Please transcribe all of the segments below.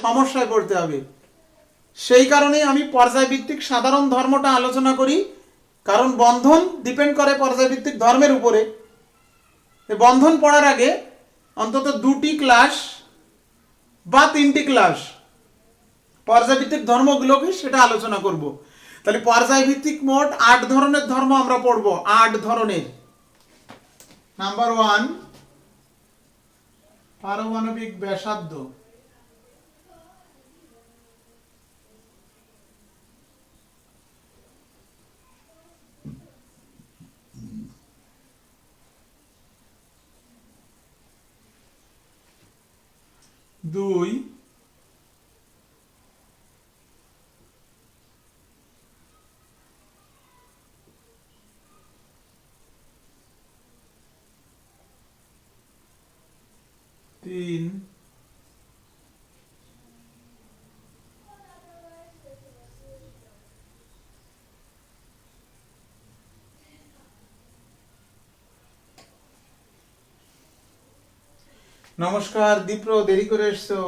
সমস্যায় পড়তে হবে। সেই কারণেই আমি পর্যায়ভিত্তিক সাধারণ ধর্মটা আলোচনা করি, কারণ বন্ধন ডিপেন্ড করে পর্যায়ভিত্তিক ধর্মের উপরে। বন্ধন পড়ার আগে অন্তত 2টি ক্লাস বা 3টি ক্লাস পর্যায়ভিত্তিক ধর্মগুলোকে সেটা আলোচনা করব। তাহলে পর্যায়ভিত্তিক মোট 8 ধরনের ধর্ম আমরা পড়ব। 8 ধরনের। নাম্বার 1, পারমাণবিক ব্যাসার্ধ। দুই, তিন, নমস্কার দীপ্র, দেরি করে এসছো।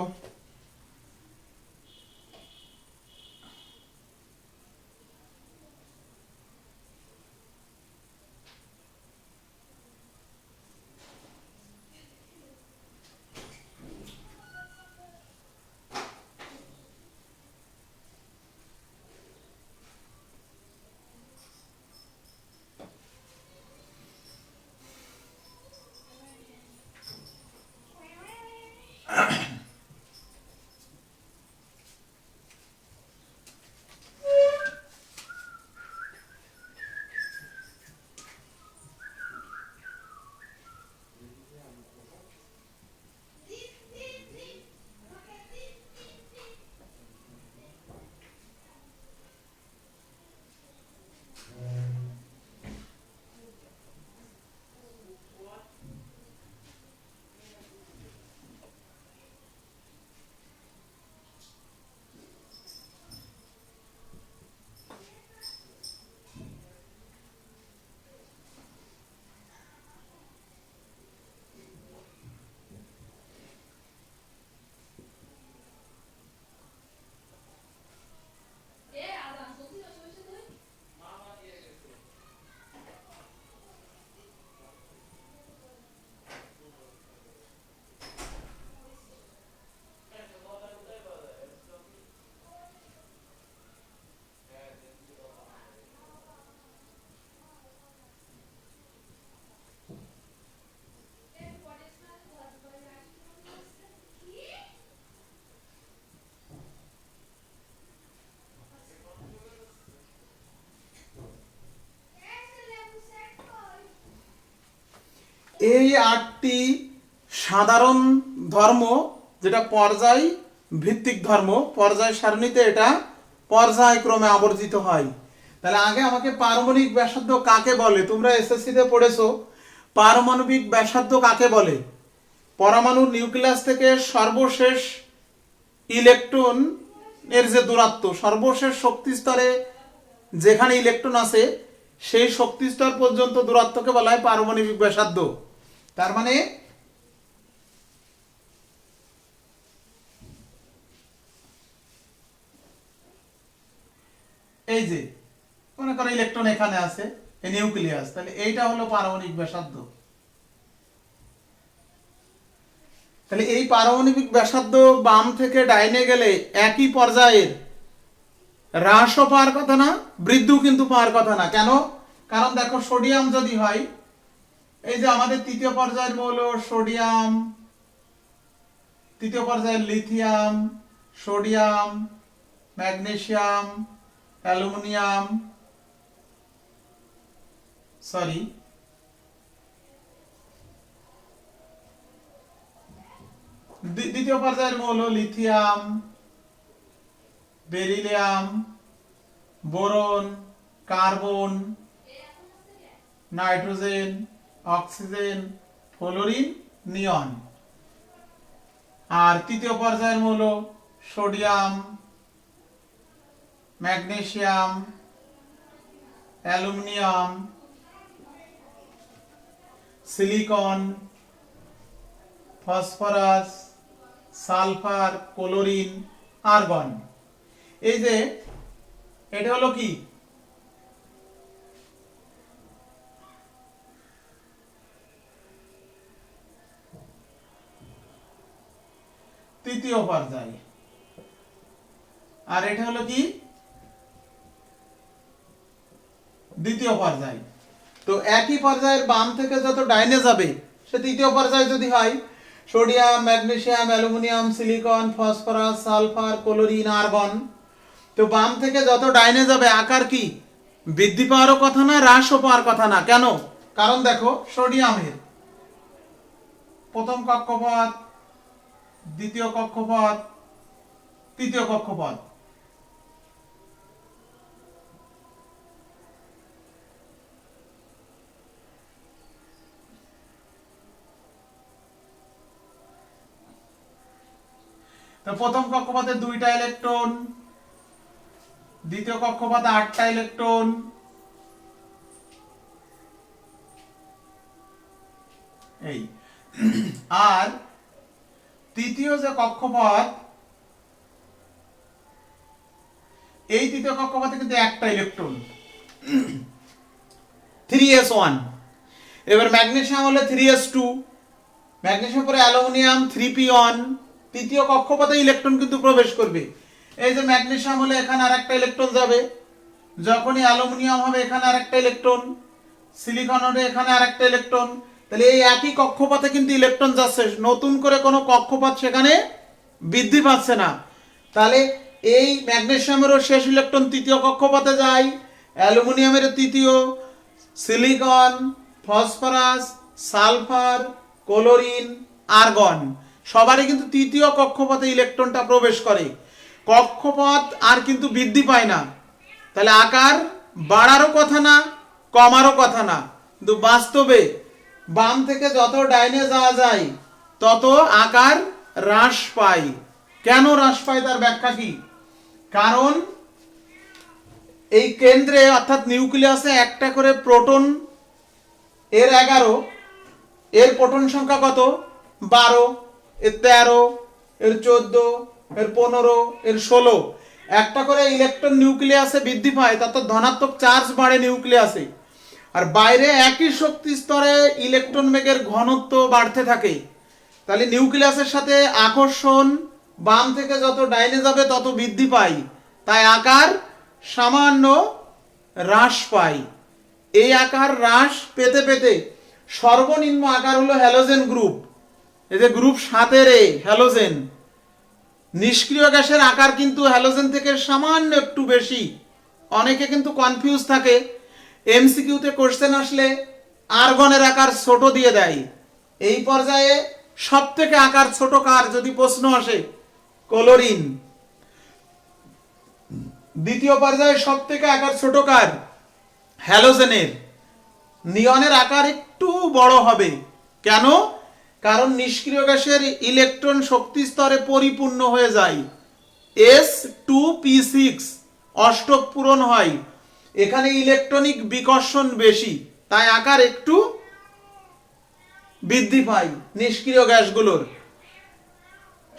এই 8টি সাধারণ ধর্ম, যেটা পর্যায় ভিত্তিক ধর্ম, পর্যায় সারণীতে এটা পর্যায়ক্রমে আবর্তিত হয়। তাহলে আগে আমাকে পারমাণবিক ব্যাসার্ধ কাকে বলে, তোমরা এসএসসিতে পড়েছো পারমাণবিক ব্যাসার্ধ কাকে বলে। পরমাণুর নিউক্লিয়াস থেকে সর্বশেষ ইলেকট্রন এর যে দূরত্ব, সর্বশেষ শক্তি স্তরে যেখানে ইলেকট্রন আছে সেই শক্তি স্তর পর্যন্ত দূরত্বকে বলা হয় পারমাণবিক ব্যাসার্ধ। তার মানে এই যে মনে করো ইলেকট্রন এখানে আছে, এই নিউক্লিয়াস, তাহলে এইটা হলো পারমাণবিক ব্যাসার্ধ। তাহলে এই পারমাণবিক ব্যাসার্ধ বাম থেকে ডাইনে গেলে একই পর্যায়ের, হ্রাসও পাওয়ার কথা না, বৃদ্ধিও কিন্তু পাওয়ার কথা না। কেন? কারণ দেখো সোডিয়াম যদি হয়, এই যে আমাদের তৃতীয় পর্যায়ের মৌল সোডিয়াম, তৃতীয় পর্যায়ের lithium, sodium, magnesium, aluminium, sorry দ্বিতীয় পর্যায়ের মৌল lithium, beryllium, boron, carbon, nitrogen, oxygen, fluorine, neon. আর তৃতীয় পর্যায়ের মৌল sodium, magnesium, aluminium, silicon, phosphorus, sulphur, chlorine, argon. এই যে এটা হলো কি তৃতীয় পর্যায়, আর এটা হলো কি দ্বিতীয় পর্যায়। তো একই পর্যায়ের বাম থেকে যত ডাইনে যাবে সে তৃতীয় পর্যায় যদি হয়, sodium, magnesium, aluminium, silicon, phosphorus, sulphur, chlorine, argon, তো বাম থেকে যত ডাইনে যাবে আকার কি বৃদ্ধি পাওয়ারও কথা না, হ্রাসও পাওয়ার কথা না। কেন? কারণ দেখো সোডিয়ামের প্রথম কক্ষপথ, দ্বিতীয় কক্ষপথ, তৃতীয় কক্ষপথ, তো প্রথম কক্ষপথে 2টা ইলেকট্রন, দ্বিতীয় কক্ষপথে 8টা ইলেকট্রন, এই আর তৃতীয় যে কক্ষপথ, এই তৃতীয় কক্ষপথে কিন্তু 1টা ইলেকট্রন, 3s1। এবার ম্যাগনেসিয়াম হলে 3s2, ম্যাগনেসিয়াম পরে অ্যালুমিনিয়াম 3p1। তৃতীয় কক্ষপথে ইলেকট্রন কিন্তু প্রবেশ করবে। এই যে ম্যাগনেসিয়াম হলে এখানে আরেকটা ইলেকট্রন যাবে, যখনই অ্যালুমিনিয়াম হবে এখানে আরেকটা ইলেকট্রন, সিলিকন হলে এখানে আরেকটা ইলেকট্রন। তাহলে এই একই কক্ষপথে কিন্তু ইলেকট্রন যাচ্ছে, নতুন করে কোনো কক্ষপথ সেখানে বৃদ্ধি পাচ্ছে না। তাহলে এই ম্যাগনেসিয়ামেরও শেষ ইলেকট্রন তৃতীয় কক্ষপথে যায়, অ্যালুমিনিয়ামের তৃতীয়, silicon, phosphorus, sulphur, chlorine, argon সবারই কিন্তু তৃতীয় কক্ষপথে ইলেকট্রনটা প্রবেশ করে। কক্ষপথ আর কিন্তু বৃদ্ধি পায় না, তাহলে আকার বাড়ারও কথা না, কমারও কথা না, কিন্তু বাস্তবে বাম থেকে যত ডাইনে যাওয়া যায় তত আকার হ্রাস পায়। কেন হ্রাস পায় তার ব্যাখ্যা কি? কারণ এই কেন্দ্রে অর্থাৎ নিউক্লিয়াসে একটা করে প্রোটন, এর 11, এর প্রোটন সংখ্যা কত? 12, এর 13, এর 14, এর 15, এর 16। একটা করে ইলেকট্রন নিউক্লিয়াসে বৃদ্ধি পায়, তাতে ধনাত্মক চার্জ বাড়ে নিউক্লিয়াসে। আর বাইরে একই শক্তি স্তরে ইলেকট্রন বেগের ঘনত্ব বাড়তে থাকে। তাহলে নিউক্লিয়াসের সাথে আকর্ষণ বাম থেকে যত ডাইনে যাবে তত বৃদ্ধি পায়, তাই আকার সামান্য হ্রাস পায়। এই আকার হ্রাস পেতে পেতে সর্বনিম্ন আকার হলো হ্যালোজেন গ্রুপ। এই যে গ্রুপ 7 হ্যালোজেন, নিষ্ক্রিয় গ্যাসের আকার কিন্তু হ্যালোজেন থেকে সামান্য একটু বেশি। অনেকে কিন্তু কনফিউজ থাকে, এমসিকিউতে কোশ্চেন আসলে আর্গনের আকার ছোট দিয়ে দেয়। এই পর্যায়ে সব থেকে আকার ছোট কার যদি প্রশ্ন আসে? ক্লোরিন। দ্বিতীয় পর্যায়ে সব থেকে আকার ছোট কার? হ্যালোজেনের। নিয়নের আকার একটু বড় হবে। কেন? কারণ নিষ্ক্রিয় গ্যাসের ইলেকট্রন শক্তি স্তরে পরিপূর্ণ হয়ে যায়, S2p6 অষ্টক পূরণ হয়, এখানে ইলেকট্রনিক বিকর্ষণ বেশি, তাই আকার একটু বৃদ্ধি পায় নিষ্ক্রিয় গ্যাসগুলোর।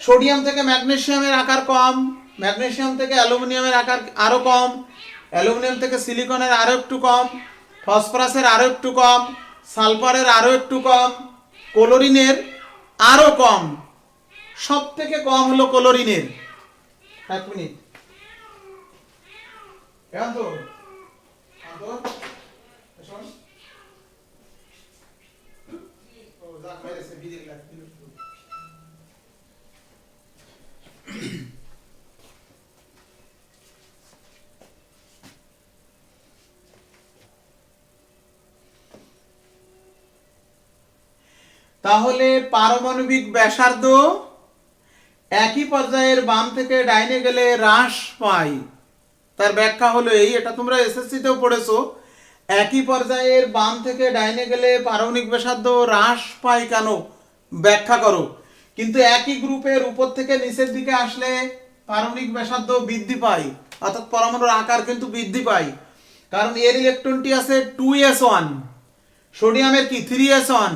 সোডিয়াম থেকে ম্যাগনেসিয়ামের আকার কম, ম্যাগনেসিয়াম থেকে অ্যালুমিনিয়ামের আকার আরো কম, অ্যালুমিনিয়াম থেকে সিলিকনের আরো একটু কম, ফসফরাসের আরো একটু কম, সালফারের আরো একটু কম, ক্লোরিনের আরো কম। সব থেকে কম হলো ক্লোরিনের। 1 মিনিট। তাহলে পারমাণবিক ব্যাসার্ধ একই পর্যায়ের বাম থেকে ডাইনে গেলে হ্রাস পায়। তার ব্যাখ্যা হলো এই, এটা তোমরা এসএসসিতেও পড়েছো। একই পর্যায়ের বাম থেকে ডাইনে গেলে পারমাণবিক ব্যাসার্ধ হ্রাস পায় কেন, ব্যাখ্যা করো। কিন্তু একই গ্রুপের উপর থেকে নিচের দিকে আসলে পারমাণবিক ব্যাসার্ধ বৃদ্ধি পায়, অর্থাৎ পরমাণুর আকার কিন্তু বৃদ্ধি পায়। কারণ এর ইলেকট্রনটি আছে 2s1, সোডিয়ামের কি 3s1,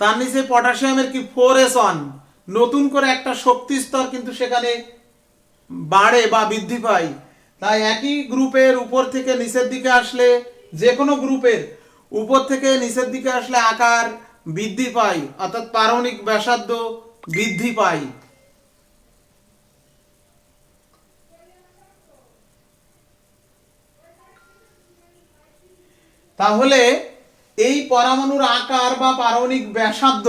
তার নিচে পটাশিয়ামের কি 4s1, নতুন করে একটা শক্তি স্তর কিন্তু সেখানে বাড়ে বা বৃদ্ধি পায়। তাই একই গ্রুপের উপর থেকে নিচের দিকে আসলে, যে কোনো গ্রুপের উপর থেকে নিচের দিকে আসলে আকার বৃদ্ধি পায়, অর্থাৎ পারমাণবিক ব্যাসার্ধ বৃদ্ধি পায়। তাহলে এই পরমাণুর আকার বা পারমাণবিক ব্যাসার্ধ,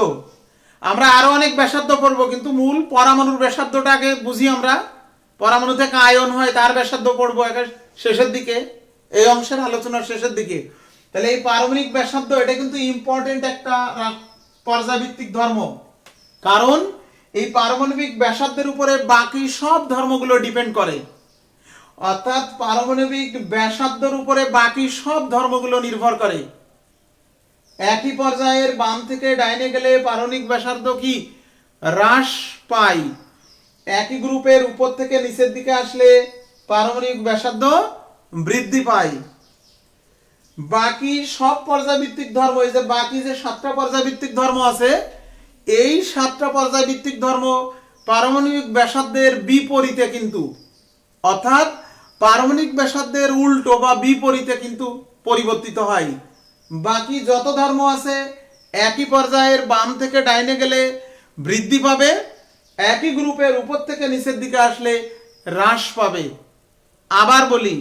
আমরা আরো অনেক ব্যাসার্ধ পড়বো, কিন্তু মূল পরমাণুর ব্যাসার্ধটা আগে বুঝি। আমরা পরমাণু থেকে আয়ন হয় তার ব্যাসার্ধ পড়বো শেষের দিকে, এই অংশের আলোচনার শেষের দিকে। তাহলে এই পারমাণবিক ব্যাসার্ধ এটা কিন্তু ইম্পর্টেন্ট একটা পর্যায়ভিত্তিক ধর্ম, কারণ এই পারমাণবিক ব্যাসার্ধের উপরে বাকি সব ধর্মগুলো ডিপেন্ড করে। অর্থাৎ পারমাণবিক ব্যাসার্ধের উপরে বাকি সব ধর্মগুলো নির্ভর করে। একই পর্যায়ের বাম থেকে ডাইনে গেলে পারমাণবিক ব্যাসার্ধ কি হ্রাস পায়, একই গ্রুপের উপর থেকে নিচের দিকে আসলে পারমাণবিক ব্যাসার্ধ বৃদ্ধি পায়। বাকি সব পর্যায়ভিত্তিক ধর্ম, এই যে বাকি যে 7টা পর্যায়ভিত্তিক ধর্ম আছে, এই 7টা পর্যায়ভিত্তিক ধর্ম পারমাণবিক ব্যাসার্ধের বিপরীতে কিন্তু, অর্থাৎ পারমাণবিক ব্যাসার্ধের উল্টো বা বিপরীতে কিন্তু পরিবর্তিত হয়। বাকি যত ধর্ম আছে একই পর্যায়ের বাম থেকে ডাইনে গেলে বৃদ্ধি পাবে, একই গ্রুপের উপর থেকে নিচের দিকে আসলে হ্রাস পাবে। আবার বলি,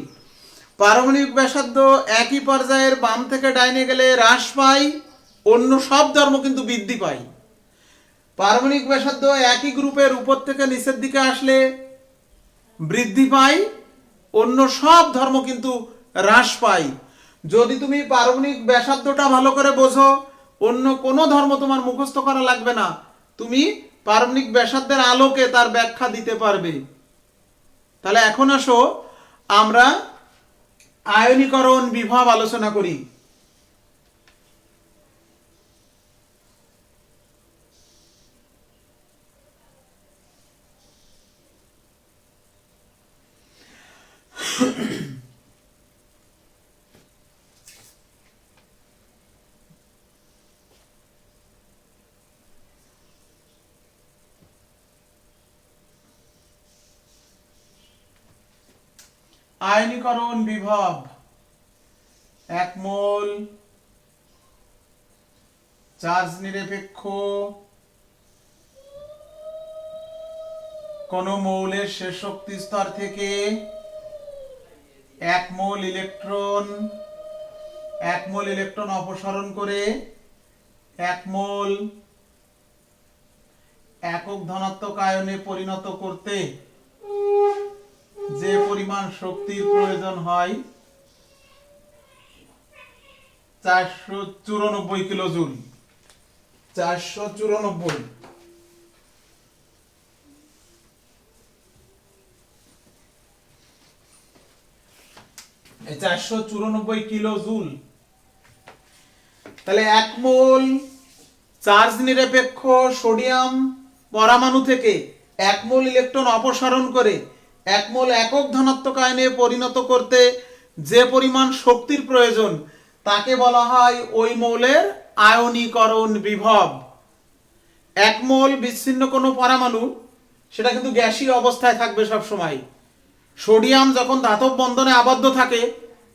পারমাণবিক ব্যাসার্ধ একই পর্যায়ের বাম থেকে ডাইনে গেলে হ্রাস পায়, অন্য সব ধর্ম কিন্তু বৃদ্ধি পায়। পারমাণবিক ব্যাসার্ধ একই গ্রুপের উপর থেকে নিচের দিকে আসলে বৃদ্ধি পায়, অন্য সব ধর্ম কিন্তু হ্রাস পায়। যদি তুমি পারমাণবিক ব্যাসার্ধটা ভালো করে বোঝো, অন্য কোনো ধর্ম তোমার মুখস্থ করা লাগবে না, তুমি পারমাণবিক ব্যাসার্ধের আলোকে তার ব্যাখ্যা দিতে পারবে। তাহলে এখন আসো আমরা আয়নীকরণ বিভব আলোচনা করি। আয়নীকরণ বিভব, 1 মোল চার্জ নিরপেক্ষ কোন মৌলের শেষ শক্তি স্তর থেকে 1 মোল ইলেকট্রন অপসারণ করে 1 মোল একক ধনাত্মক আয়নে পরিণত করতে যে পরিমাণ শক্তির প্রয়োজন হয় 494 কিলোজুল। 494, এই 494 কিলোজুল। তাহলে 1 মোল চার্জ নিরপেক্ষ সোডিয়াম পরমাণু থেকে 1 মোল ইলেকট্রন অপসারণ করে 1 মোল একক ধনাত্মক আয়নে পরিণত করতে যে পরিমাণ শক্তির প্রয়োজন তাকে বলা হয় ওই মৌলের আয়নীকরণ বিভব। 1 মোল বিচ্ছিন্ন কোনো পরমাণু, সেটা কিন্তু গ্যাসীয় অবস্থায় থাকবে সব সময়। সোডিয়াম যখন ধাতব বন্ধনে আবদ্ধ থাকে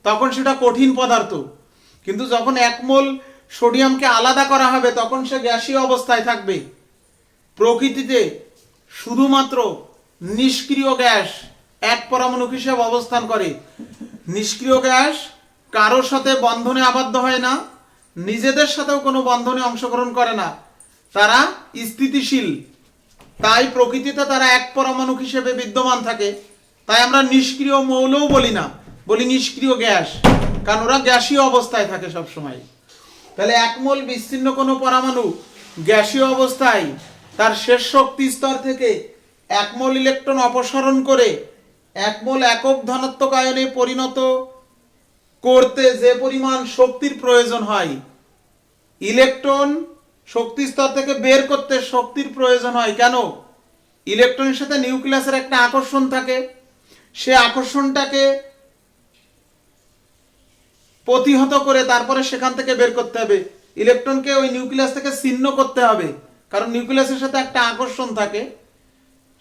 তখন সেটা কঠিন পদার্থ, কিন্তু যখন 1 মোল সোডিয়ামকে আলাদা করা হবে তখন সে গ্যাসীয় অবস্থায় থাকবে। প্রকৃতিতে শুধুমাত্র নিষ্ক্রিয় গ্যাস এক পরমাণু হিসেবে অবস্থান করে। নিষ্ক্রিয় গ্যাস কারোর সাথে বন্ধনে আবদ্ধ হয় না, নিজেদের সাথেও কোনো বন্ধনে অংশগ্রহণ করে না, তারা স্থিতিশীল। তাই প্রকৃতিতে তারা এক পরমাণু হিসেবে বিদ্যমান থাকে। তাই আমরা নিষ্ক্রিয় মৌলও বলি না, বলি নিষ্ক্রিয় গ্যাস, কারণ ওরা গ্যাসীয় অবস্থায় থাকে সব সময়। তাহলে 1 মোল বিচ্ছিন্ন কোনো পরমাণু গ্যাসীয় অবস্থায় তার শেষ শক্তি স্তর থেকে 1 মোল ইলেকট্রন অপসারণ করে 1 মোল একক ধনাত্মক আয়নে পরিণত করতে যে পরিমাণ শক্তির প্রয়োজন হয়, ইলেকট্রন শক্তি স্তর থেকে বের করতে শক্তির প্রয়োজন হয়। কেন? ইলেকট্রনের সাথে নিউক্লিয়াসের একটা আকর্ষণ থাকে, সে আকর্ষণটাকে প্রতিহত করে তারপরে সেখান থেকে বের করতে হবে, ইলেকট্রনকে ওই নিউক্লিয়াস থেকে ছিন্ন করতে হবে। কারণ নিউক্লিয়াসের সাথে একটা আকর্ষণ থাকে,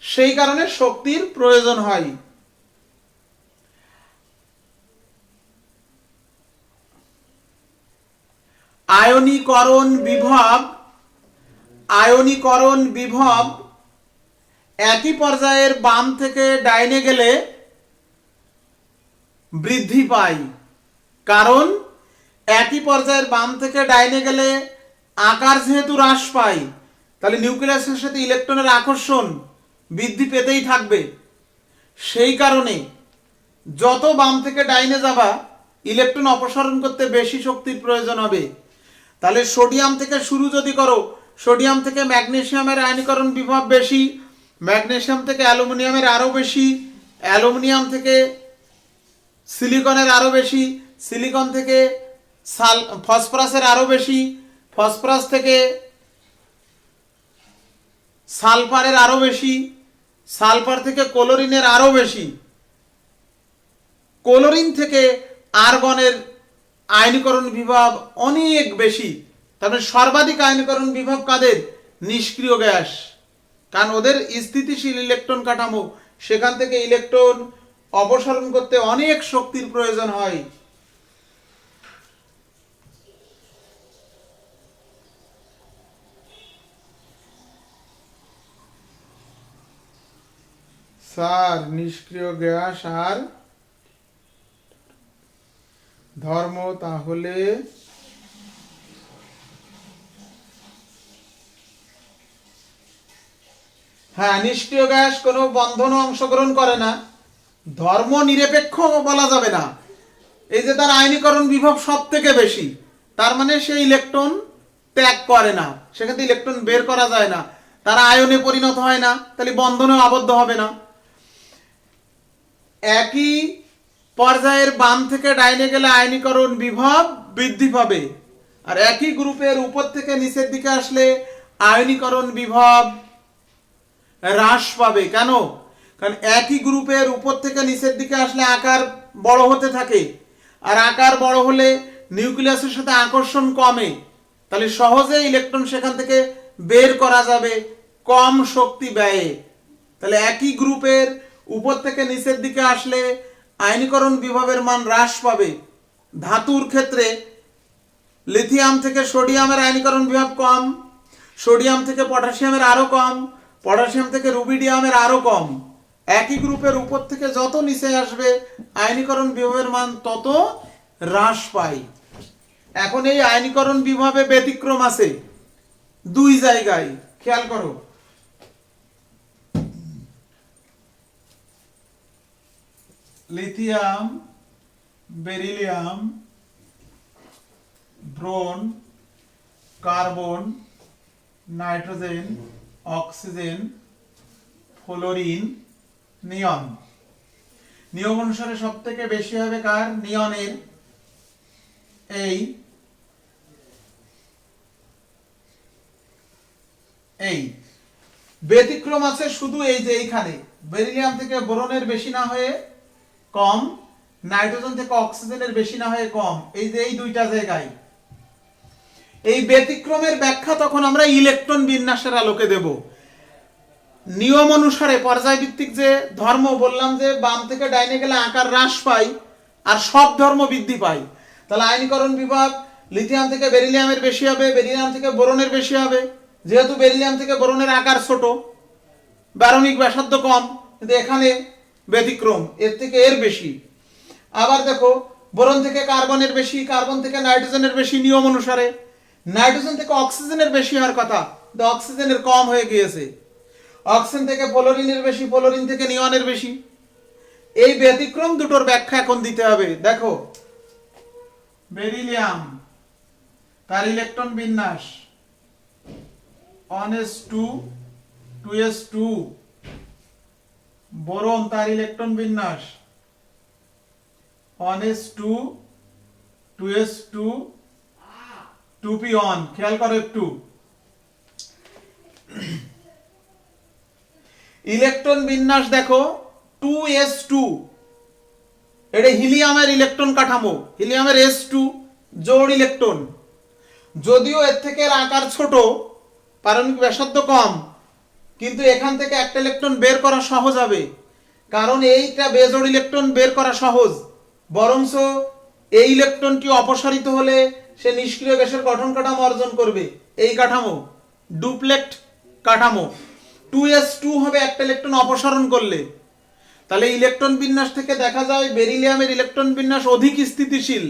সেই কারণে শক্তির প্রয়োজন হয়। আয়নীকরণ বিভব একই পর্যায়ের বাম থেকে ডাইনে গেলে বৃদ্ধি পায়, কারণ একই পর্যায়ের বাম থেকে ডাইনে গেলে আকার যেহেতু হ্রাস পায়, তাহলে নিউক্লিয়াসের সাথে ইলেকট্রনের আকর্ষণ বৃদ্ধি পেতেই থাকবে। সেই কারণে যত বাম থেকে ডাইনে যাবা ইলেকট্রন অপসারণ করতে বেশি শক্তির প্রয়োজন হবে। তাহলে সোডিয়াম থেকে শুরু যদি করো, সোডিয়াম থেকে ম্যাগনেসিয়ামের আয়নীকরণ বিভব বেশি, ম্যাগনেসিয়াম থেকে অ্যালুমিনিয়ামের আরও বেশি, অ্যালুমিনিয়াম থেকে সিলিকনের আরও বেশি, সিলিকন থেকে ফসফরাসের আরও বেশি, ফসফরাস থেকে সালফারের আরও বেশি, সালফার থেকে ক্লোরিনের আরও বেশি, ক্লোরিন থেকে আর্গনের আয়নীকরণ বিভব অনেক বেশি। তবে সর্বাধিক আয়নীকরণ বিভব কাদের? নিষ্ক্রিয় গ্যাস, কারণ ওদের স্থিতিশীল ইলেকট্রন কাঠামো, সেখান থেকে ইলেকট্রন অপসারণ করতে অনেক শক্তির প্রয়োজন হয়। স্যার, নিষ্ক্রিয় গ্যাস আর ধর্ম তাহলে হ্যাঁ, নিষ্ক্রিয় গ্যাস কোনো বন্ধনে অংশগ্রহণ করে না, ধর্ম নিরপেক্ষ বলা যাবে না। এই যে তার আয়নীকরণ বিভব সব থেকে বেশি, তার মানে সে ইলেকট্রন ত্যাগ করে না, সেখান থেকে ইলেকট্রন বের করা যায় না, তারা আয়নে পরিণত হয় না, তাহলে বন্ধনে আবদ্ধ হবে না। একই পর্যায়ের বাম থেকে ডাইনে গেলে আয়নীকরণ বিভব বৃদ্ধি পাবে, আর একই গ্রুপের উপর থেকে নিচের দিকে আসলে আয়নীকরণ বিভব হ্রাস পাবে। কেন? কারণ একই গ্রুপের উপর থেকে নিচের দিকে আসলে আকার বড় হতে থাকে, আর আকার বড় হলে নিউক্লিয়াসের সাথে আকর্ষণ কমে, তাহলে সহজে ইলেকট্রন সেখান থেকে বের করা যাবে কম শক্তি ব্যয়ে। তাহলে একই গ্রুপের উপর থেকে নিচের দিকে আসলে আয়নীকরণ বিভবের মান হ্রাস পাবে। ধাতুর ক্ষেত্রে লিথিয়াম থেকে সোডিয়ামের আয়নীকরণ বিভব কম, সোডিয়াম থেকে পটাশিয়ামের আরও কম, পটাশিয়াম থেকে রুবিডিয়ামের আরও কম। একই গ্রুপের উপর থেকে যত নিচে আসবে আয়নীকরণ বিভবের মান তত হ্রাস পায়। এখন এই আয়নীকরণ বিভবে ব্যতিক্রম আছে দুই জায়গায়, খেয়াল করো। Lithium, beryllium, boron, carbon, nitrogen, oxygen, fluorine, neon. নিয়ম অনুসারে সব থেকে বেশি হবে কার? নিয়নের। এই ব্যতিক্রম আছে শুধু এই যে এইখানে বেরিলিয়াম থেকে বোরনের বেশি না হয়ে কম, নাইট্রোজেন থেকে অক্সিজেনের বেশি না হয়ে কম, এই যে এই দুইটা জায়গায়। এই ব্যতিক্রমের ব্যাখ্যা তখন আমরা ইলেকট্রন বিন্যাসের আলোকে দেব। নিয়ম অনুসারে পর্যায়ভিত্তিক যে ধর্ম বললাম যে বাম থেকে ডাইনে গেলে আকার হ্রাস পায় আর সব ধর্ম বৃদ্ধি পায়, তাহলে আয়নীকরণ বিভব লিথিয়াম থেকে বেরিলিয়ামের বেশি হবে, বেরিলিয়াম থেকে বোরনের বেশি হবে, যেহেতু বেরিলিয়াম থেকে বোরনের আকার ছোট, বারণিক ব্যাসার্ধ কম, কিন্তু এখানে ব্যতিক্রম, এর থেকে এর বেশি। আবার দেখো, বোরন থেকে কার্বনের বেশি, কার্বন থেকে নাইট্রোজেনের বেশি নিয়ম অনুসারে, নাইট্রোজেন থেকে অক্সিজেনের বেশি হওয়ার কথা, কিন্তু অক্সিজেনের কম হয়ে গিয়েছে। অক্সিজেন থেকে ফ্লোরিনের বেশি, ফ্লোরিন থেকে নিয়নের বেশি। এই ব্যতিক্রম দুটোর ব্যাখ্যা এখন দিতে হবে। দেখো, বেরিলিয়াম তার ইলেকট্রন বিন্যাস 1s2 2s2, বোরন তার ইলেকট্রন বিন্যাস 1s2 2s2 2p1। খেয়াল করো একটু, ইলেকট্রন বিন্যাস দেখো 2s2, এটা হিলিয়ামের ইলেকট্রন কাঠামো, হিলিয়ামের s2 জোড় ইলেকট্রন। যদিও এর থেকে এর আকার ছোট, পারমাণবিক ব্যাসার্ধ কম, কিন্তু এখান থেকে একটা ইলেকট্রন বের করা সহজ হবে, কারণ এইটা বেজোড় ইলেকট্রন বের করা সহজ। বরঞ্চ এই ইলেকট্রনটি অপসারিত হলে সে নিষ্ক্রিয় গ্যাসের গঠন কাঠামো অর্জন করবে। এই কাঠামো ডুপ্লেট কাঠামো, 2s2 হবে একটা ইলেকট্রন অপসারণ করলে। তাহলে ইলেকট্রন বিন্যাস থেকে দেখা যায় বেরিলিয়ামের ইলেকট্রন বিন্যাস অধিক স্থিতিশীল।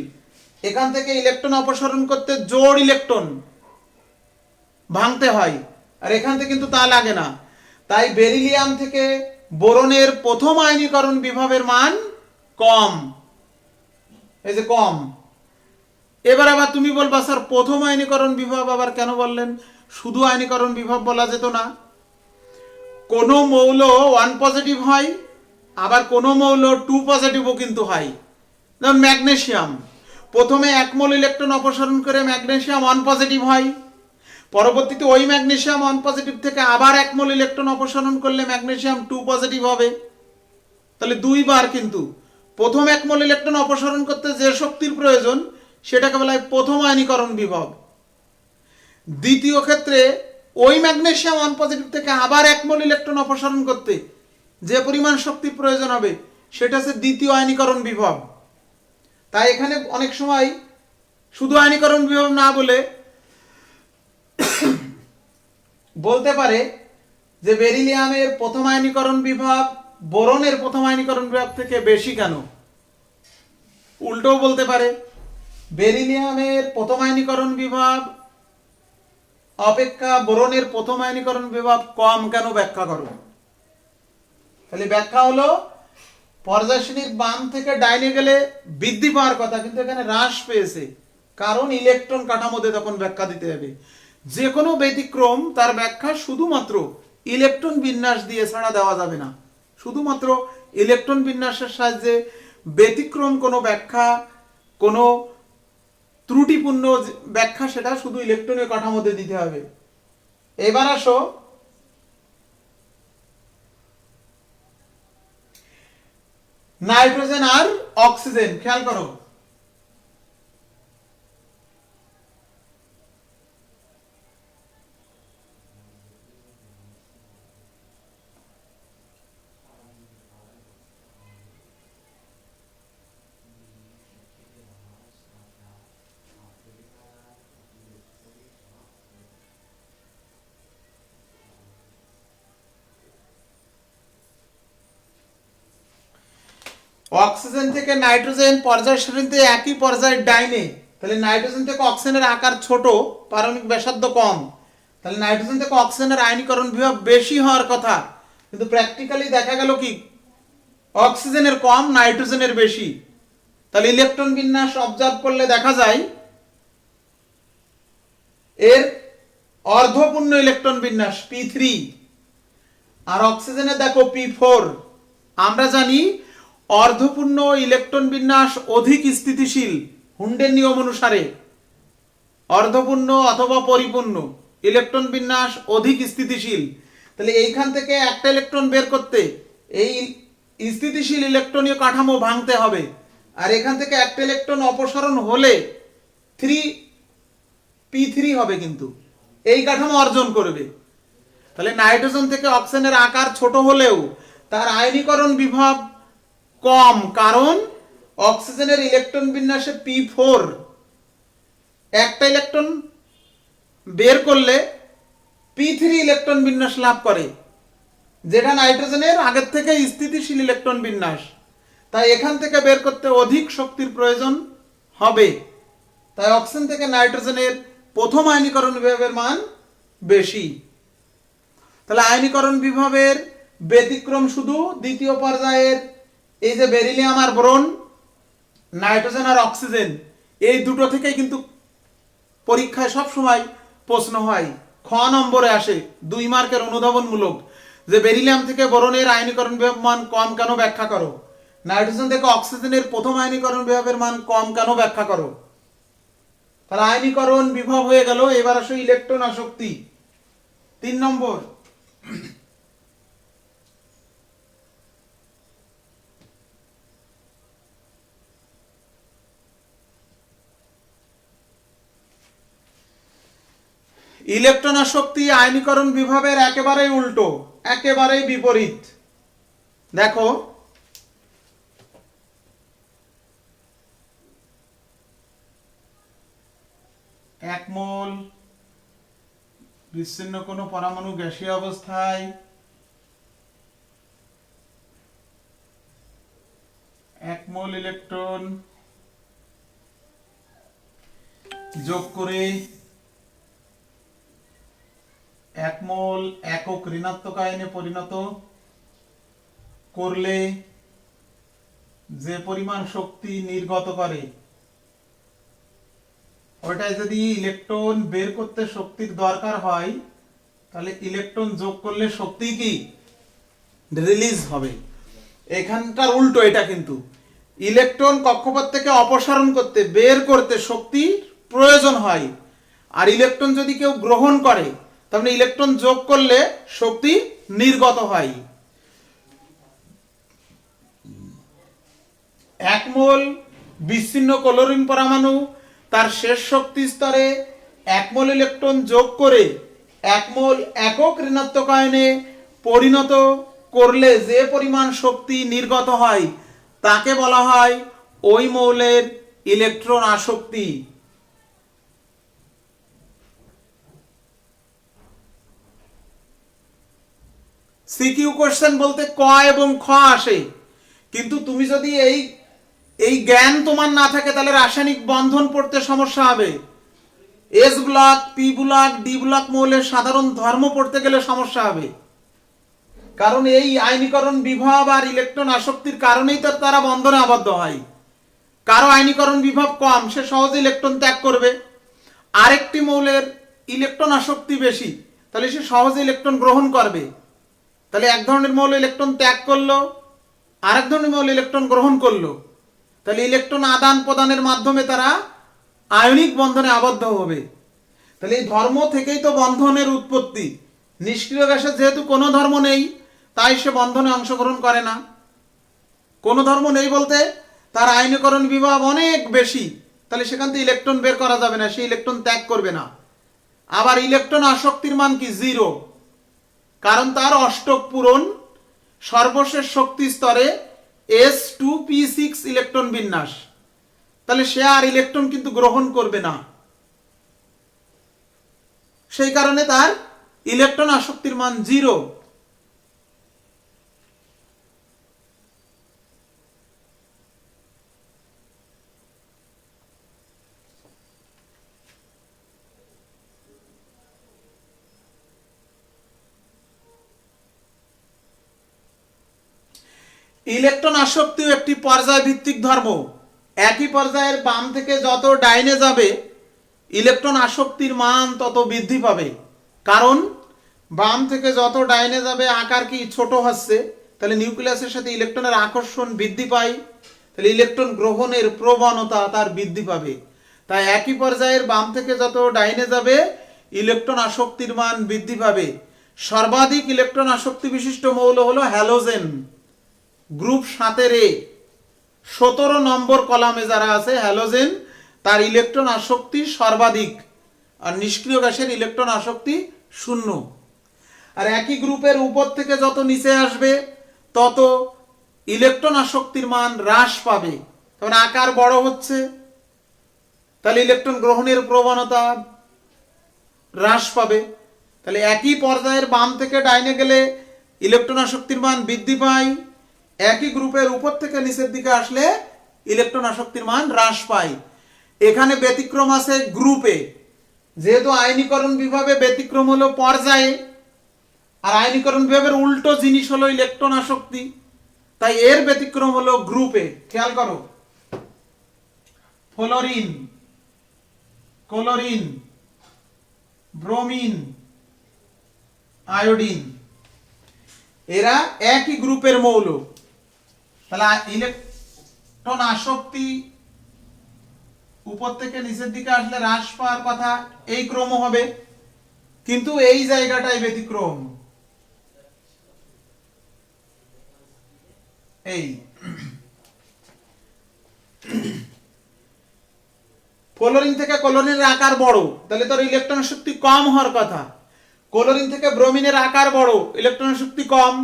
এখান থেকে ইলেকট্রন অপসারণ করতে জোড় ইলেকট্রন ভাঙতে হয়, আর এখান থেকে কিন্তু তা লাগে না। তাই বেরিলিয়াম থেকে বোরনের প্রথম আয়নীকরণ বিভবের মান কম, এই যে কম। এবার আবার তুমি বলবা স্যার প্রথম আয়নীকরণ বিভব আবার কেন বললেন? শুধু আয়নীকরণ বিভব বলা যেত না? কোনো মৌল 1 পজিটিভ হয়, আবার কোনো মৌল 2 পজিটিভও কিন্তু হয়। যেমন ম্যাগনেসিয়াম, প্রথমে 1 মোল ইলেকট্রন অপসারণ করে ম্যাগনেসিয়াম 1 পজিটিভ হয়, পরবর্তীতে ওই ম্যাগনেসিয়াম 1 পজিটিভ থেকে আবার 1 মোল ইলেকট্রন অপসারণ করলে ম্যাগনেসিয়াম 2 পজিটিভ হবে। তাহলে দুইবার কিন্তু প্রথম 1 মোল ইলেকট্রন অপসারণ করতে যে শক্তির প্রয়োজন সেটাকে বলা হয় প্রথম আয়নীকরণ বিভব। দ্বিতীয় ক্ষেত্রে ওই ম্যাগনেসিয়াম 1 পজিটিভ থেকে আবার 1 মোল ইলেকট্রন অপসারণ করতে যে পরিমাণ শক্তির প্রয়োজন হবে সেটা হচ্ছে দ্বিতীয় আয়নীকরণ বিভব। তাই এখানে অনেক সময় শুধু আয়নীকরণ বিভব না বলে বলতে পারে যে বেরিলিয়ামের প্রথম আয়নীকরণ বিভব বোরনের প্রথম আয়নীকরণ বিভব থেকে বেশি কেন? উল্টোও বলতে পারে বেরিলিয়ামের প্রথম আয়নীকরণ বিভব অপেক্ষা বোরনের প্রথম আয়নীকরণ বিভব কম কেন, ব্যাখ্যা করো। তাহলে ব্যাখ্যা হলো পর্যায় শ্রেণীর বাম থেকে ডাইনে গেলে বৃদ্ধি পাওয়ার কথা, কিন্তু এখানে হ্রাস পেয়েছে, কারণ ইলেকট্রন কাঠামোতে তখন ব্যাখ্যা দিতে হবে। যে কোনো ব্যতিক্রম তার ব্যাখ্যা শুধুমাত্র ইলেকট্রন বিন্যাস দিয়ে ছাড়া দেওয়া যাবে না। শুধুমাত্র ইলেকট্রন বিন্যাসের সাহায্যে ব্যতিক্রম কোনো ব্যাখ্যা, কোনো ত্রুটিপূর্ণ ব্যাখ্যা সেটা শুধু ইলেকট্রনীয় কাঠামোতে দিতে হবে। এবার আসো নাইট্রোজেন আর অক্সিজেন, খেয়াল করো। অক্সিজেন থেকে নাইট্রোজেন পর্যায় সারণীতে একই পর্যায়ের ডাইনে, তাহলে নাইট্রোজেন থেকে অক্সিজেনের আকার ছোট, পারমাণবিক ব্যাসার্ধ কম, তাহলে নাইট্রোজেন থেকে অক্সিজেনের আয়নীকরণ বিভব বেশি হওয়ার কথা, কিন্তু প্র্যাকটিক্যালি দেখা গেল কি অক্সিজেনের কম নাইট্রোজেনের বেশি। তাহলে ইলেকট্রন বিন্যাস অবজার্ভ করলে দেখা যায় এর অর্ধপূর্ণ ইলেকট্রন বিন্যাস p3, আর অক্সিজেনের দেখো p4। আমরা জানি অর্ধপূর্ণ ইলেকট্রন বিন্যাস অধিক স্থিতিশীল হুন্ডের নিয়ম অনুসারে। অর্ধপূর্ণ অথবা পরিপূর্ণ ইলেকট্রন বিন্যাস অধিক স্থিতিশীল। তাহলে এইখান থেকে একটা ইলেকট্রন বের করতে এই স্থিতিশীল ইলেকট্রনীয় কাঠামো ভাঙতে হবে, আর এখান থেকে একটা ইলেকট্রন অপসারণ হলে 3p3 হবে, কিন্তু এই কাঠামো অর্জন করবে। তাহলে নাইট্রোজেন থেকে অক্সিজেনের আকার ছোট হলেও তার আয়নীকরণ বিভব কম, কারণ অক্সিজেনের ইলেকট্রন বিন্যাসে p4 একটা ইলেকট্রন বের করলে p3 ইলেকট্রন বিন্যাস লাভ করে, যেটা নাইট্রোজেনের আগের থেকে স্থিতিশীল ইলেকট্রন বিন্যাস। তাই এখান থেকে বের করতে অধিক শক্তির প্রয়োজন হবে। তাই অক্সিজেন থেকে নাইট্রোজেনের প্রথম আয়নীকরণ বিভবের মান বেশি। তাহলে আয়নীকরণ বিভবের ব্যতিক্রম শুধু দ্বিতীয় পর্যায়ের এই যে বেরিলিয়াম আর বোরন, নাইট্রোজেন আর অক্সিজেন, এই দুটো থেকেই কিন্তু পরীক্ষায় সব সময় প্রশ্ন হয়, খ নম্বরে আসে 2 মার্কের অনুধাবনমূলক, যে বেরিলিয়াম থেকে বোরনের আয়নীকরণ বিভব মান কম কেন, ব্যাখ্যা করো। নাইট্রোজেন থেকে অক্সিজেনের প্রথম আয়নীকরণ বিভবের মান কম কেন, ব্যাখ্যা করো। তাহলে আয়নীকরণ বিভব হয়ে গেল। এবার আসো ইলেকট্রন আসক্তি, 3 নম্বর। ইলেকট্রন আসক্তি আয়নীকরণ বিভবের একেবারেই উল্টো, একেবারেই বিপরীত। দেখো, এক মোল বিচ্ছিন্ন কোনো পরমাণু গ্যাসীয় অবস্থায় এক মোল ইলেকট্রন যোগ করে এক মোল একক ঋণাত্মক আয়নে পরিণত করলে যে পরিমাণ শক্তি নির্গত করে, ওটাই যদি ইলেকট্রন বের করতে শক্তির দরকার হয়, তাহলে ইলেকট্রন যোগ করলে শক্তি কি রিলিজ হবে। এখানকার উল্টো এটা, কিন্তু ইলেকট্রন কক্ষপথ থেকে অপসারণ করতে, বের করতে শক্তির প্রয়োজন হয়। আর ইলেকট্রন যদি কেউ গ্রহণ করে, তাহলে ইলেকট্রন যোগ করলে শক্তি নির্গত হয়। এক মোল বিচ্ছিন্ন ক্লোরিন পরমাণু তার শেষ শক্তি স্তরে এক মোল ইলেকট্রন যোগ করে এক মোল একক ঋণাত্মক আয়নে পরিণত করলে যে পরিমাণ শক্তি নির্গত হয়, তাকে বলা হয় ওই মৌলের ইলেকট্রন আসক্তি। সিকিউ কোশ্চেন বলতে ক এবং খ আসে, কিন্তু তুমি যদি এই জ্ঞান তোমার না থাকে, তাহলে রাসায়নিক বন্ধন পড়তে সমস্যা হবে। S block, P block, D block মৌলের সাধারণ ধর্ম পড়তে গেলে সমস্যা হবে, কারণ এই আয়নীকরণ বিভব আর ইলেকট্রন আসক্তির কারণেই তো তারা বন্ধনে আবদ্ধ হয়। কারো আয়নীকরণ বিভব কম, সে সহজে ইলেকট্রন ত্যাগ করবে। আরেকটি মৌলের ইলেকট্রন আসক্তি বেশি, তাহলে সে সহজে ইলেকট্রন গ্রহণ করবে। তাহলে এক ধরনের মৌল ইলেকট্রন ত্যাগ করলো, আরেক ধরনের মৌল ইলেকট্রন গ্রহণ করলো, তাহলে ইলেকট্রন আদান প্রদানের মাধ্যমে তারা আয়নিক বন্ধনে আবদ্ধ হবে। তাহলে এই ধর্ম থেকেই তো বন্ধনের উৎপত্তি। নিষ্ক্রিয় গ্যাসের যেহেতু কোনো ধর্ম নেই, তাই সে বন্ধনে অংশগ্রহণ করে না। কোনো ধর্ম নেই বলতে তার আয়নীকরণ বিভব অনেক বেশি, তাহলে সেখান থেকে ইলেকট্রন বের করা যাবে না, সে ইলেকট্রন ত্যাগ করবে না। আবার ইলেকট্রন আসক্তির মান কি? জিরো, কারণ তার অষ্টক পূরণ, সর্বশেষ শক্তি স্তরে S2p6 ইলেকট্রন বিন্যাস, তাহলে সে আর ইলেকট্রন কিন্তু গ্রহণ করবে না। সেই কারণে তার ইলেকট্রন আসক্তির মান জিরো। ইলেকট্রন আসক্তিও একটি পর্যায় ভিত্তিক ধর্ম। একই পর্যায়ের বাম থেকে যত ডাইনে যাবে, ইলেকট্রন আসক্তির মান তত বৃদ্ধি পাবে। কারণ বাম থেকে যত ডাইনে যাবে আকার কি ছোট হচ্ছে, তাহলে নিউক্লিয়াসের সাথে ইলেকট্রনের আকর্ষণ বৃদ্ধি পায়, তাহলে ইলেকট্রন গ্রহণের প্রবণতা তার বৃদ্ধি পাবে। তাই একই পর্যায়ের বাম থেকে যত ডাইনে যাবে, ইলেকট্রন আসক্তির মান বৃদ্ধি পাবে। সর্বাধিক ইলেকট্রন আসক্তি বিশিষ্ট মৌল হলো হ্যালোজেন, গ্রুপ 7 17 নম্বর কলামে যারা আছে হ্যালোজেন, তার ইলেকট্রন আসক্তি সর্বাধিক, আর নিষ্ক্রিয় গ্যাসের ইলেকট্রন আসক্তি 0। আর একই গ্রুপের উপর থেকে যত নিচে আসবে, তত ইলেকট্রন আসক্তির মান হ্রাস পাবে। তখন আকার বড় হচ্ছে, তাহলে ইলেকট্রন গ্রহণের প্রবণতা হ্রাস পাবে। তাহলে একই পর্যায়ের বাম থেকে ডাইনে গেলে ইলেকট্রন আসক্তির মান বৃদ্ধি পায়, একই গ্রুপের উপর থেকে নিচের দিকে আসলে ইলেকট্রন আসক্তির মান হ্রাস পায়। এখানে ব্যতিক্রম আছে গ্রুপে, যেহেতু আয়নীকরণ বিভাবে ব্যতিক্রম হলো পর্যায়ে, আর আয়নীকরণ বিভাবের উল্টো জিনিস হলো ইলেকট্রন আসক্তি, তাই এর ব্যতিক্রম হলো গ্রুপে। খেয়াল করো, ফ্লোরিন, ক্লোরিন, ব্রোমিন, আয়োডিন, এরা একই গ্রুপের মৌল, তাহলে ইলেকট্রন আসক্তি উপর থেকে নিচের দিকে আসলে হ্রাস পাওয়ার কথা, এই ক্রম হবে, কিন্তু এই জায়গাটাই ব্যতিক্রম। এই ফ্লোরিন থেকে ক্লোরিনের আকার বড়, তাহলে তোর ইলেকট্রন শক্তি কম হওয়ার কথা। ক্লোরিন থেকে ব্রোমিনের আকার বড়, ইলেকট্রন শক্তি কম।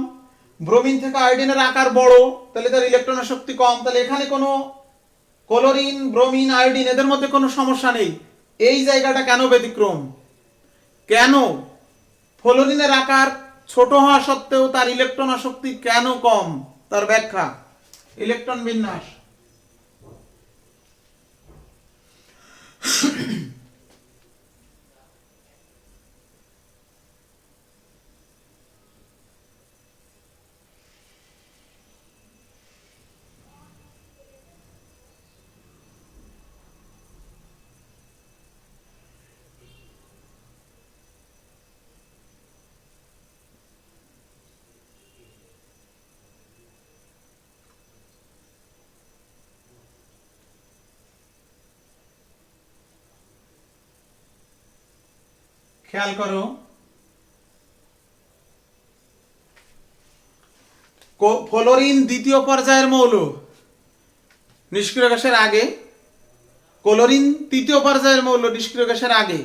ব্রোমিন থেকে আয়োডিনের আকার বড়, তাহলে তার ইলেকট্রন শক্তি কম। তাহলে এখানে কোনো ক্লোরিন, ব্রোমিন, আয়োডিন এদের মধ্যে কোনো সমস্যা নেই। এই জায়গাটা কেন ব্যতিক্রম? কেন ফ্লোরিনের আকার ছোট হওয়া সত্ত্বেও তার ইলেকট্রন শক্তি কেন কম? তার ব্যাখ্যা, ইলেকট্রন বিন্যাস। খেয়াল করো, ফ্লোরিন দ্বিতীয় পর্যায়ের মৌল নিষ্ক্রিয় গ্যাসের আগে, ক্লোরিন তৃতীয় পর্যায়ের মৌল নিষ্ক্রিয় গ্যাসের আগে।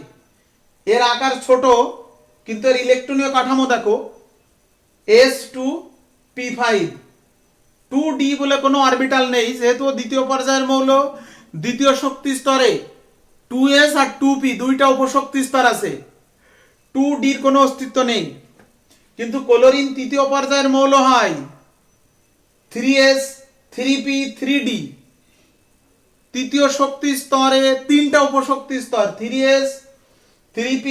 এর আকার ছোট, কিন্তু এর ইলেকট্রনীয় কাঠামো দেখো, S2p5, 2d বলে কোনো অরবিটাল নেই, যেহেতু দ্বিতীয় পর্যায়ের মৌল। দ্বিতীয় শক্তি স্তরে 2s আর 2p দুইটা উপশক্তি স্তর আছে, 2d এর কোনো অস্তিত্ব নেই। কিন্তু ক্লোরিন তৃতীয় পর্যায়ের মৌল হয় 3s, 3p, 3d। তৃতীয় শক্তি স্তরে তিনটা উপশক্তি স্তর, 3s, 3p,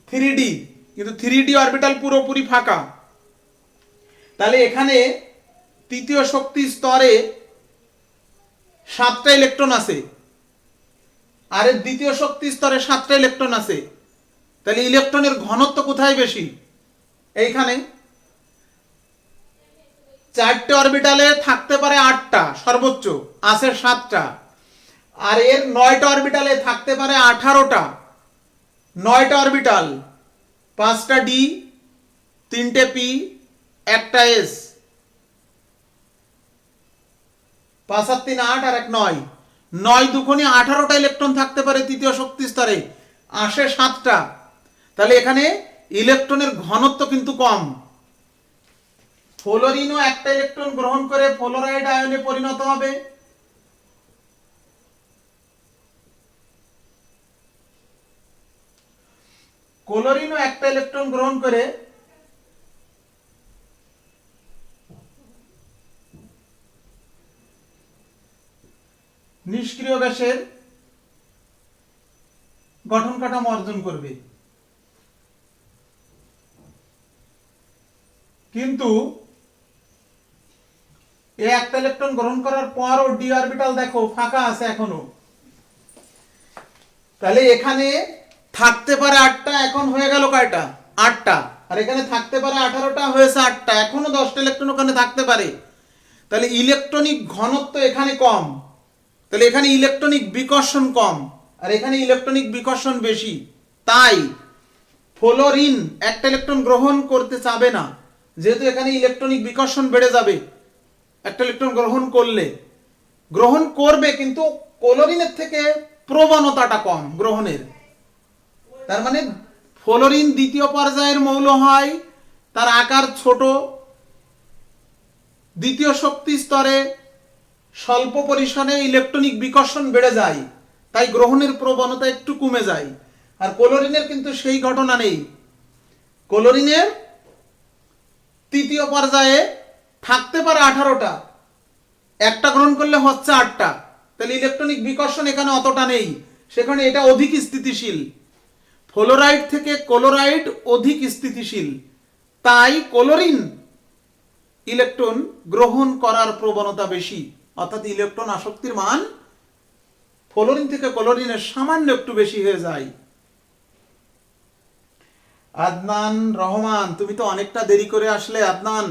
3d, কিন্তু 3d অরবিটাল পুরোপুরি ফাঁকা। তাহলে এখানে তৃতীয় শক্তি স্তরে 7টা ইলেকট্রন আছে, আর এর দ্বিতীয় শক্তি স্তরে 7টা ইলেকট্রন আছে। তাহলে ইলেকট্রনের ঘনত্ব কোথায় বেশি? এইখানে। 4টে অরবিটালে থাকতে পারে 8টা, সর্বোচ্চ আছে 7টা। আর এর 9টা অরবিটালে থাকতে পারে 18টা। 9টা অরবিটাল, 5টা d, 3টে p, 1টা s, 5 আর 3 8 আর 1 9, 9 দুগুণে 18টা ইলেকট্রন থাকতে পারে তৃতীয় শক্তি স্তরে, আসে 7টা। তাহলে এখানে ইলেকট্রনের ঘনত্ব কিন্তু কম। ফ্লোরিনও একটা ইলেকট্রন গ্রহণ করে ফ্লোরাইড আয়নে পরিণত হবে। ক্লোরিনও একটা ইলেকট্রন গ্রহণ করে নিষ্ক্রিয় গ্যাসের গঠন কাঠামো অর্জন করবে। কিন্তু এই একটা ইলেকট্রন গ্রহণ করার পরও ডি অরবিটাল দেখো ফাঁকা আছে এখনো। তাহলে এখানে থাকতে পারে 8টা, এখন হয়ে গেল কয়টা? 8টা। আর এখানে থাকতে পারে 18টা, হয়েছে 8টা, এখনো 10টা ইলেকট্রন ওখানে থাকতে পারে। তাহলে ইলেকট্রনিক ঘনত্ব এখানে কম, তাহলে এখানে ইলেকট্রনিক বিকর্ষণ কম, আর এখানে ইলেকট্রনিক বিকর্ষণ বেশি। তাই ফ্লোরিন একটা ইলেকট্রন গ্রহণ করতে চাবে না, যেহেতু এখানে ইলেকট্রনিক বিকর্ষণ বেড়ে যাবে। একটা ইলেকট্রন গ্রহণ করলে গ্রহণ করবে, কিন্তু ক্লোরিনের থেকে প্রবণতাটা কম গ্রহণের। তার মানে ফ্লোরিন দ্বিতীয় পর্যায়ের মৌল হয়, তার আকার ছোট, দ্বিতীয় শক্তি স্তরে স্বল্প পরিসরে ইলেকট্রনিক বিকর্ষণ বেড়ে যায়, তাই গ্রহণের প্রবণতা একটু কমে যায়। আর ক্লোরিনের কিন্তু সেই ঘটনা নেই। ক্লোরিনের তৃতীয় পর্যায়ে থাকতে পারে 18টা, একটা গ্রহণ করলে হচ্ছে 8টা। তাহলে ইলেকট্রনিক বিকর্ষণ এখানে অতটা নেই, সেখানে এটা অধিক স্থিতিশীল। ফ্লোরাইড থেকে ক্লোরাইড অধিক স্থিতিশীল, তাই ক্লোরিন ইলেকট্রন গ্রহণ করার প্রবণতা বেশি, অর্থাৎ ইলেকট্রন আসক্তির মান ফ্লোরিন থেকে ক্লোরিনের সামান্য একটু বেশি হয়ে যায়। আদনান রহমান, তুমি তো অনেকটা দেরি করে আসলে। আদনান,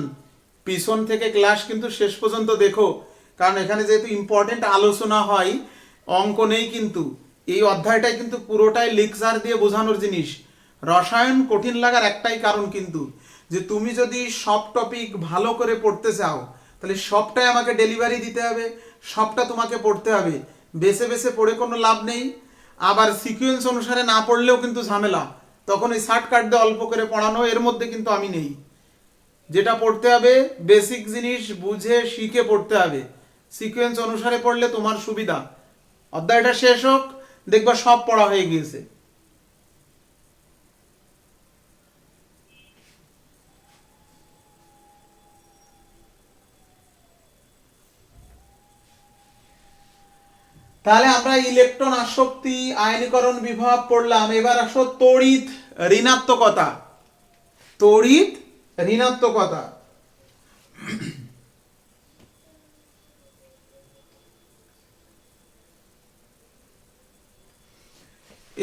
পিছন থেকে ক্লাস কিন্তু শেষ পর্যন্ত দেখো, কারণ এখানে যেহেতু ইম্পর্টেন্ট আলোচনা হয়, অঙ্ক নেই। কিন্তু এই অধ্যায়টাই কিন্তু পুরোটাই লেকচার দিয়ে বোঝানোর জিনিস। রসায়ন কঠিন লাগার একটাই কারণ কিন্তু, যে তুমি যদি সব টপিক ভালো করে পড়তে চাও, তাহলে সবটাই আমাকে ডেলিভারি দিতে হবে। সবটা তোমাকে পড়তে হবে, বেছে বেছে পড়ে কোনো লাভ নেই। আবার সিকোয়েন্স অনুসারে না পড়লেও কিন্তু ঝামেলা, তখন এই শর্টকাট দিয়ে অল্প করে পড়ানো, এর মধ্যে কিন্তু আমি নেই। যেটা পড়তে হবে বেসিক জিনিস বুঝে শিখে পড়তে হবে, সিকোয়েন্স অনুসারে পড়লে তোমার সুবিধা। অধ্যায়টা শেষ হোক, দেখবা সব পড়া হয়ে গিয়েছে। তাহলে আমরা ইলেকট্রন আসক্তি, আয়নীকরণ বিভব পড়লাম। এবার আসো তড়িৎ ঋণাত্মকতা। তড়িৎ ঋণাত্মকতা,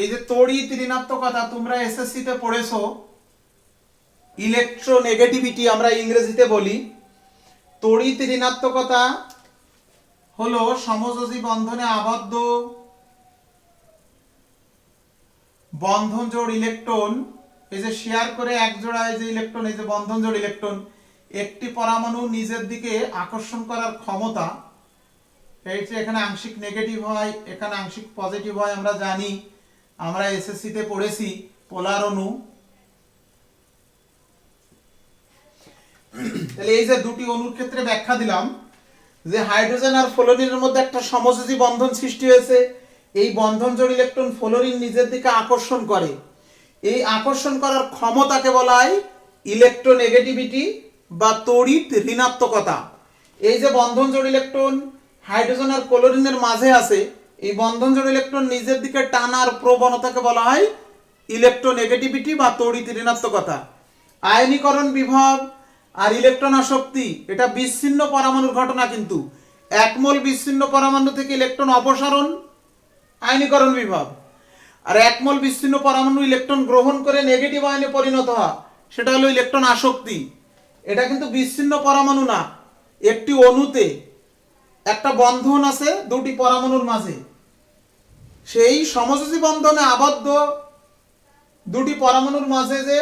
এই যে তড়িৎ ঋণাত্মকতা তোমরা এসএসসি তে পড়েছো, ইলেকট্রোনেগেটিভিটি আমরা ইংরেজিতে বলি। তড়িৎ ঋণাত্মকতা হলো সমযোজী বন্ধনে আবদ্ধ বন্ধন জোড় ইলেকট্রন, এই যে শেয়ার করে এক জোড়া এই যে ইলেকট্রন, এই যে বন্ধন জোড় ইলেকট্রন, একটি পরমাণু নিজের দিকে আকর্ষণ করার ক্ষমতা। এই যে এখানে আংশিক নেগেটিভ হয়, এখানে আংশিক পজিটিভ হয়, আমরা জানি, আমরা এসএসসি তে পড়েছি পোলার অণু। তাহলে এই যে দুটি অণুর ক্ষেত্রে ব্যাখ্যা দিলাম যে হাইড্রোজেন আর ফ্লোরিনের মধ্যে একটা সমযোজী বন্ধন সৃষ্টি হয়েছে। এই বন্ধন জোড় ইলেকট্রন ফ্লোরিন নিজের দিকে আকর্ষণ করে, এই আকর্ষণ করার ক্ষমতাকে বলা হয় ইলেকট্রোনেগেটিভিটি বা তড়িৎ ঋণাত্মকতা। এই যে বন্ধন জোড় ইলেকট্রন হাইড্রোজেন আর ক্লোরিনের মাঝে আছে, এই বন্ধন জোড় ইলেকট্রন নিজের দিকে টানার প্রবণতাকে বলা হয় ইলেকট্রোনেগেটিভিটি বা তড়িৎ ঋণাত্মকতা। আয়নীকরণ বিভব আর ইলেকট্রন আসক্তি এটা বিচ্ছিন্ন পরমাণুর ঘটনা, কিন্তু একমোল বিচ্ছিন্ন পরমাণু থেকে ইলেকট্রন অপসারণ আয়নীকরণ বিভব, আর একমোল বিচ্ছিন্ন পরমাণু ইলেকট্রন গ্রহণ করে নেগেটিভ আয়নে পরিণত হওয়া সেটা হলো ইলেকট্রন আসক্তি। এটা কিন্তু বিচ্ছিন্ন পরমাণু না, একটি অণুতে একটা বন্ধন আছে দুটি পরমাণুর মাঝে, সেই সমযোজী বন্ধনে আবদ্ধ দুটি পরমাণুর মাঝে যে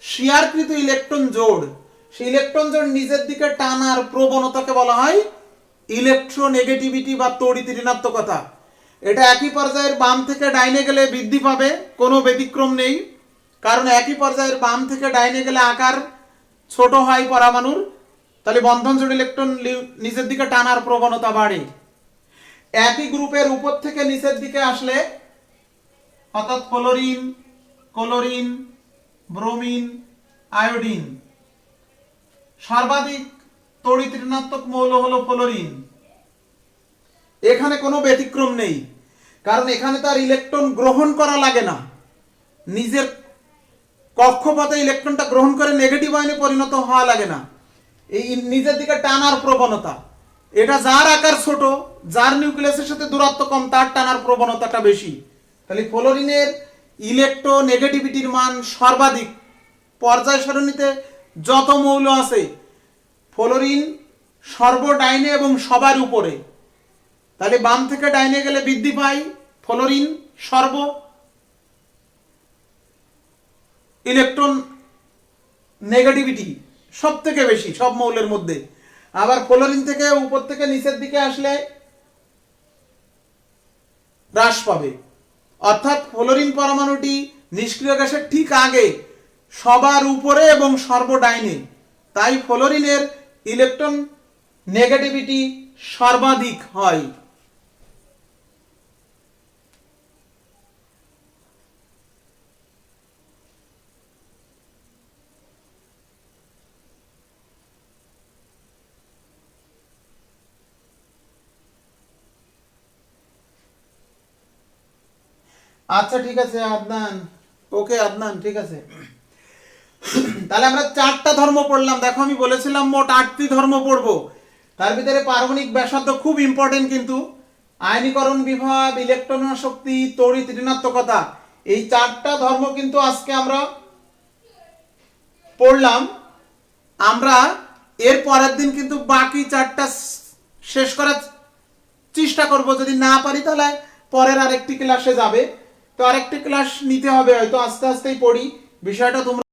শেয়ারকৃত ইলেকট্রন জোড়, সেই ইলেকট্রন জোড় নিজের দিকে টানার প্রবণতাকে বলা হয় ইলেকট্রোনেগেটিভিটি বা তড়িৎ ঋণাত্মকতা। এটা একই পর্যায়ের বাম থেকে ডাইনে গেলে বৃদ্ধি পাবে, কোনো ব্যতিক্রম নেই, কারণ একই পর্যায়ের বাম থেকে ডাইনে গেলে আকার ছোট হয় পরমাণুর, তাহলে বন্ধন জোড় ইলেকট্রন নিচের দিকে টানার প্রবণতা বাড়ে। একই গ্রুপের উপর থেকে নিচের দিকে আসলে, অর্থাৎ ফ্লোরিন, ক্লোরিন, ব্রোমিন, আয়োডিন, সর্বাধিক তড়িৎ ঋণাত্মক মৌল হলো ফ্লোরিন। এখানে কোনো ব্যতিক্রম নেই, কারণ এখানে তার ইলেকট্রন গ্রহণ করা লাগে না, নিজের কক্ষপথে ইলেকট্রনটা গ্রহণ করে নেগেটিভ আয়নে পরিণত হওয়া লাগে না, এই নিজের দিকে টানার প্রবণতা। এটা যার আকার ছোট, যার নিউক্লিয়াসের সাথে দূরত্ব কম, তার টানার প্রবণতাটা বেশি। তাহলে ফ্লোরিনের ইলেকট্রোনেগেটিভিটির মান সর্বাধিক। পর্যায় সারণীতে যত মৌল আছে ফ্লোরিন সর্বডাইনে এবং সবার উপরে, তাহলে বাম থেকে ডাইনে গেলে বৃদ্ধি পায় ফ্লোরিন সর্ব ইলেকট্রন নেগেটিভিটি সব থেকে বেশি সব মৌলের মধ্যে। আবার ফ্লোরিন থেকে উপর থেকে নিচের দিকে আসলে হ্রাস পাবে, অর্থাৎ ফ্লোরিন পরমাণুটি নিষ্ক্রিয় গ্যাসের ঠিক আগে সবার উপরে এবং সর্বডাইনে, তাই ফ্লোরিনের ইলেকট্রন নেগেটিভিটি সর্বাধিক হয়। আচ্ছা ঠিক আছে আদনান, ওকে আদনান, ঠিক আছে। তাহলে আমরা 4টা ধর্ম পড়লাম। দেখো আমি বলেছিলাম মোট 8টি ধর্ম পড়বো, তার ভিতরে পারমাণবিক ব্যাসার্ধ খুব ইম্পর্টেন্ট, কিন্তু আয়নীকরণ বিভব, ইলেকট্রন শক্তি, তড়িৎ ঋণাত্মকতা, এই 4টা ধর্ম কিন্তু আজকে আমরা পড়লাম। আমরা এর পরের দিন কিন্তু বাকি 4টা শেষ করার চেষ্টা করব, যদি না পারি তাহলে পরের আরেকটি ক্লাসে যাবে, তো আরেকটি ক্লাস নিতে হবে, হয়তো আস্তে আস্তেই পড়ি বিষয়টা তোমরা